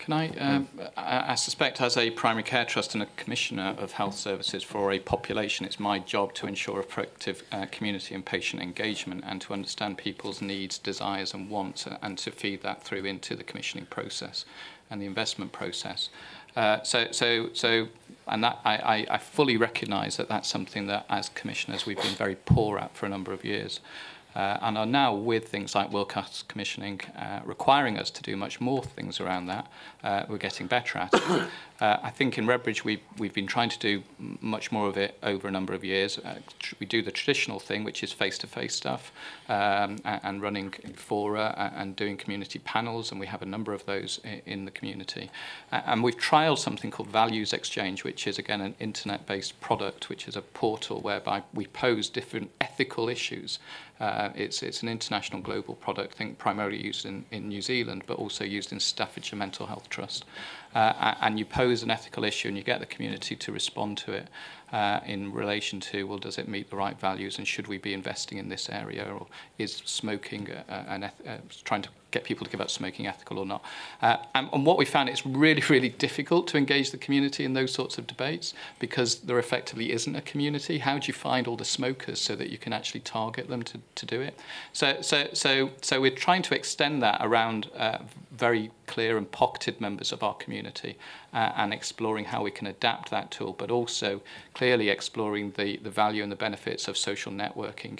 Can I suspect as a primary care trust and a commissioner of health services for a population, it's my job to ensure effective community and patient engagement and to understand people's needs, desires and wants and to feed that through into the commissioning process and the investment process. And that I fully recognise that that's something that as commissioners we've been very poor at for a number of years. And are now with things like world-class commissioning requiring us to do much more things around that. We're getting better at it. I think in Redbridge we've been trying to do much more of it over a number of years. We do the traditional thing, which is face-to-face stuff, and running fora and doing community panels, and we have a number of those in the community. And we've trialled something called Values Exchange, which is again an internet-based product, which is a portal whereby we pose different ethical issues. It's an international global product, I think primarily used in New Zealand, but also used in Staffordshire Mental Health Trust. And you pose an ethical issue and you get the community to respond to it in relation to, well, does it meet the right values and should we be investing in this area, or is smoking trying to get people to give up smoking ethical or not. And what we found, it's really, really difficult to engage the community in those sorts of debates because there effectively isn't a community. How do you find all the smokers so that you can actually target them to do it? So we're trying to extend that around very clear and pocketed members of our community and exploring how we can adapt that tool, but also clearly exploring the value and the benefits of social networking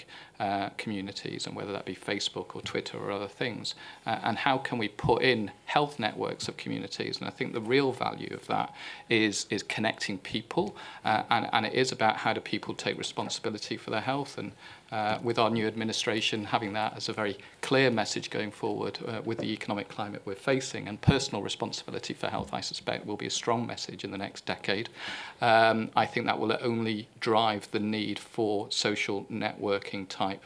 communities, and whether that be Facebook or Twitter or other things, and how can we put in health networks of communities. And I think the real value of that is connecting people, and it is about how do people take responsibility for their health. And with our new administration, having that as a very clear message going forward with the economic climate we're facing, and personal responsibility for health, I suspect will be a strong message in the next decade. I think that will only drive the need for social networking type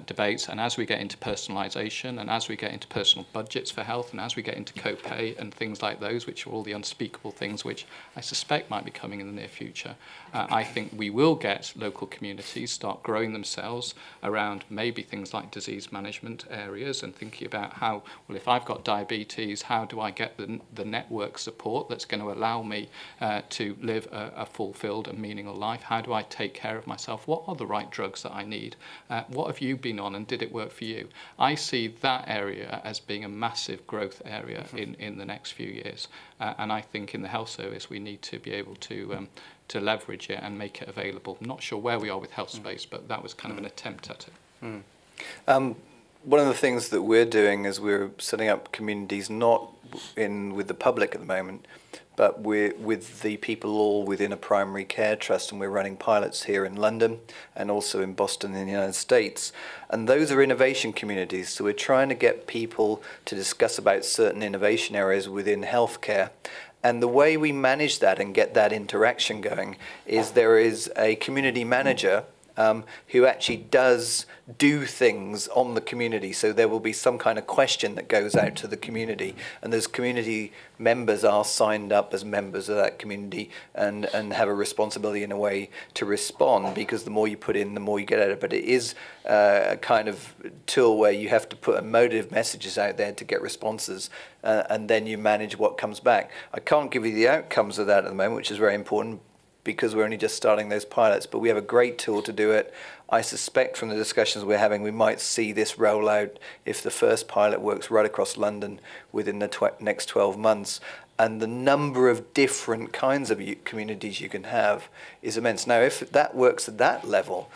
debates. And as we get into personalisation, and as we get into personal budgets for health, and as we get into co-pay and things like those, which are all the unspeakable things which I suspect might be coming in the near future, I think we will get local communities start growing themselves around maybe things like disease management areas, and thinking about how, well, if I've got diabetes, how do I get the network support that's going to allow me to live a fulfilled and meaningful life? How do I take care of myself? What are the right drugs that I need? What have you been on and did it work for you? I see that area as being a massive growth area in the next few years. And I think in the health service we need to be able to leverage it and make it available. I'm not sure where we are with health space, but that was kind of an attempt at it. One of the things that we're doing is we're setting up communities not with the public at the moment, but we're with the people all within a primary care trust, and we're running pilots here in London and also in Boston in the United States. And those are innovation communities, so we're trying to get people to discuss about certain innovation areas within healthcare. And the way we manage that and get that interaction going is there is a community manager who actually does do things on the community. So there will be some kind of question that goes out to the community, and those community members are signed up as members of that community and have a responsibility in a way to respond, because the more you put in, the more you get out of it. But it is a kind of tool where you have to put emotive messages out there to get responses, and then you manage what comes back. I can't give you the outcomes of that at the moment, which is very important, because we're only just starting those pilots, but we have a great tool to do it. I suspect from the discussions we're having, we might see this roll out, if the first pilot works, right across London within the next 12 months. And the number of different kinds of communities you can have is immense. Now, if that works at that level,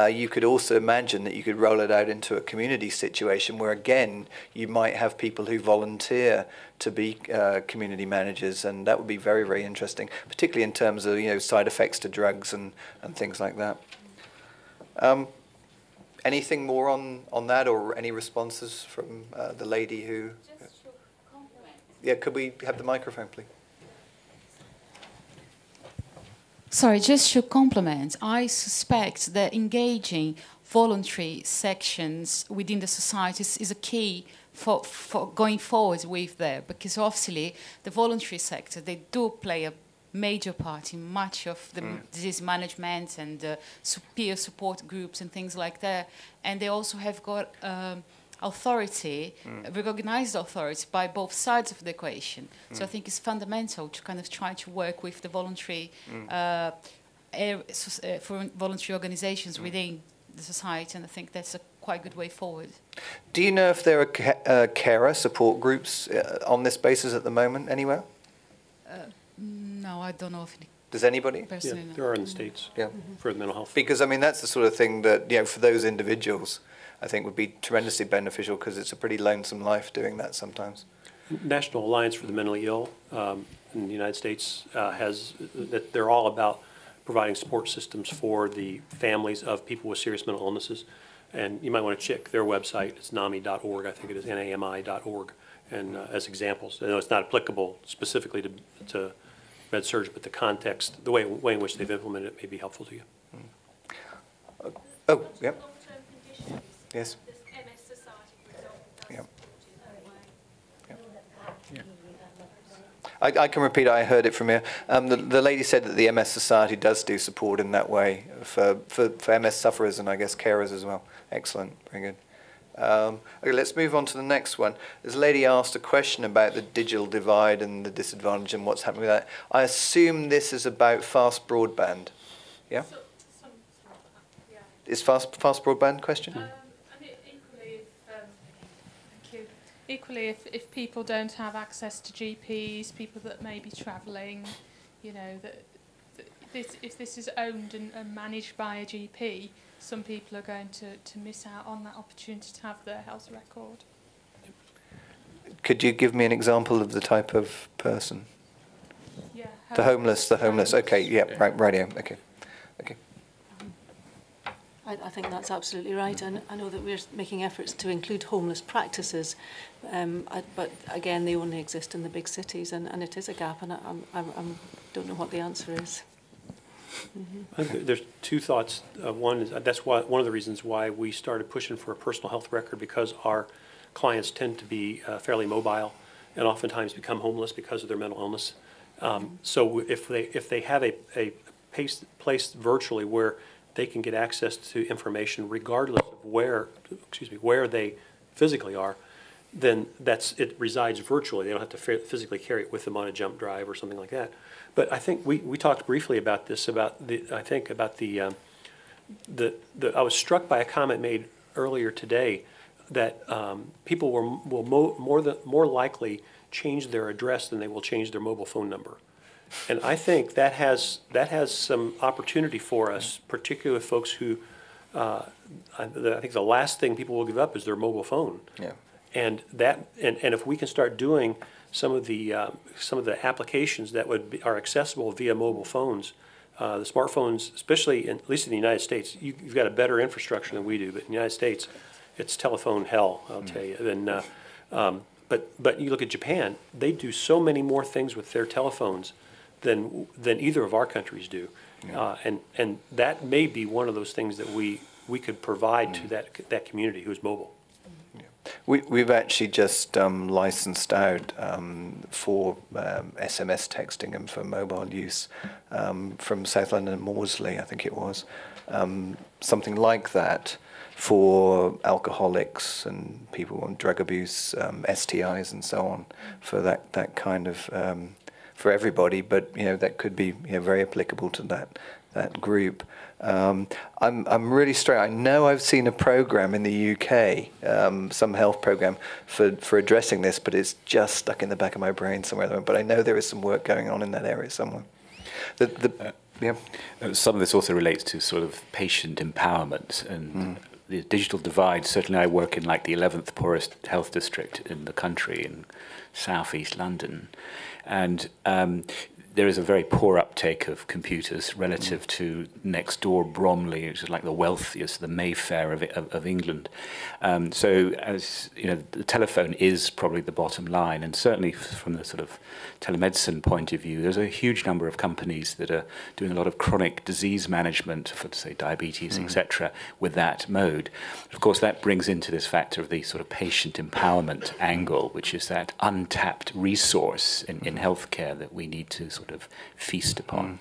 you could also imagine that you could roll it out into a community situation where, again, you might have people who volunteer to be community managers, and that would be very, very interesting, particularly in terms of, you know, side effects to drugs and things like that. Anything more on that, or any responses from the lady who... Yeah, could we have the microphone, please? Sorry, just to complement, I suspect that engaging voluntary sections within the societies is a key for going forward with there, because obviously the voluntary sector, they do play a major part in much of the disease management and peer support groups and things like that. And they also have got authority, recognized authority by both sides of the equation. So I think it's fundamental to kind of try to work with the voluntary, for voluntary organizations within the society, and I think that's a quite good way forward. Do you know if there are carer support groups on this basis at the moment anywhere? No, I don't know if Does anybody? personally. Yeah, there are in the States for mental health. Because, I mean, that's the sort of thing that, you know, for those individuals, I think would be tremendously beneficial, because it's a pretty lonesome life doing that sometimes. National Alliance for the Mentally Ill in the United States has that they're all about providing support systems for the families of people with serious mental illnesses. And you might want to check their website. It's NAMI.org. I think it is NAMI.org. And as examples, I know it's not applicable specifically to med-surg, but the context, the way in which they've implemented it may be helpful to you. Oh, yep. Yes. This MS Society, for example, does Yep. support in that way. I can repeat, I heard it from here. The lady said that the MS Society does do support in that way for MS sufferers and I guess carers as well. Excellent, very good. Okay, let's move on to the next one. This lady asked a question about the digital divide and the disadvantage and what's happening with that. I assume this is about fast broadband. Yeah? Yeah. Is fast broadband question? And equally, if people don't have access to GPs, people that may be travelling, you know, if this is owned and managed by a GP, some people are going to miss out on that opportunity to have their health record. Could you give me an example of the type of person? Yeah. The homeless. Okay, yeah, right, radio. Okay. I think that's absolutely right, and I know that we're making efforts to include homeless practices, but again, they only exist in the big cities, and it is a gap, and I don't know what the answer is. I think there's two thoughts. One is that's one of the reasons why we started pushing for a personal health record, because our clients tend to be fairly mobile and oftentimes become homeless because of their mental illness. So if they have a place virtually where they can get access to information regardless of where they physically are, then it resides virtually. They don't have to physically carry it with them on a jump drive or something like that. But I think we talked briefly about this, I was struck by a comment made earlier today that people will more likely change their address than they will change their mobile phone number. And I think that has some opportunity for us, particularly folks who, I think the last thing people will give up is their mobile phone. Yeah. And if we can start doing some of the applications that are accessible via mobile phones, the smartphones, especially at least in the United States, you've got a better infrastructure than we do. But in the United States, it's telephone hell, I'll tell you. But you look at Japan; they do so many more things with their telephones than either of our countries do, and that may be one of those things that we could provide to that community who's mobile. We've actually just licensed out for SMS texting and for mobile use from South London and Maudsley, I think it was, something like that for alcoholics and people on drug abuse, STIs and so on, for that kind of for everybody, but you know that could be very applicable to that group. I'm really struck. I know I've seen a program in the UK, some health program for addressing this, but it's just stuck in the back of my brain somewhere. But I know there is some work going on in that area somewhere. Some of this also relates to sort of patient empowerment and the digital divide. Certainly, I work in like the 11th poorest health district in the country in southeast London, and there is a very poor uptake of computers relative to next door Bromley, which is like the wealthiest, the Mayfair of England. So, as you know, the telephone is probably the bottom line, and certainly from the sort of telemedicine point of view, there's a huge number of companies that are doing a lot of chronic disease management for, say, diabetes, etc., with that mode. Of course, that brings into this factor of the sort of patient empowerment angle, which is that untapped resource in healthcare that we need to sort of feast upon.